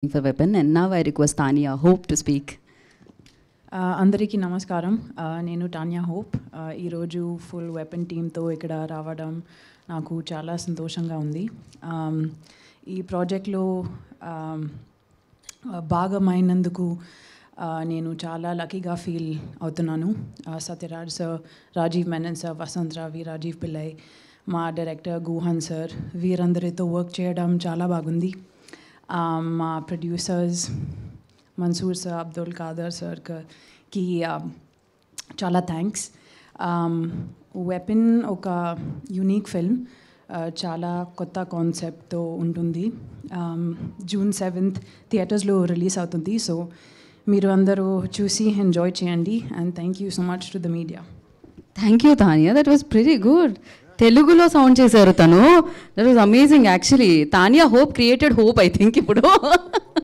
for Weapon, and now I request Tanya Hope to speak. అందరికీ నమస్కారం. నేను Tanya hope. ఈరోజు ఫుల్ వెపన్ టీమ్తో ఇక్కడ రావడం నాకు చాలా సంతోషంగా ఉంది. ఈ ప్రాజెక్ట్లో భాగమైనందుకు నేను చాలా లక్కీగా ఫీల్ అవుతున్నాను. సత్యరాజ్ సార్, రాజీవ్ మెనన్ సార్, వసంత్ రావి, రాజీవ్ పిల్లై, మా డైరెక్టర్ గుహన్ సార్, వీరందరితో వర్క్ చేయడం చాలా బాగుంది. మా producers Mansur sir, Abdul Khader సార్కి చాలా థ్యాంక్స్. వెపన్ ఒక యూనిక్ ఫిల్మ్, చాలా కొత్త కాన్సెప్ట్తో ఉంటుంది. June 7th థియేటర్స్లో రిలీజ్ అవుతుంది. సో మీరు అందరూ చూసి ఎంజాయ్ చేయండి. And thank you so much to the media. Thank you, Tanya. That was pretty good. తెలుగులో సౌండ్ చేశారు తను. That was amazing actually. Tanya hope created hope I think ఇప్పుడు.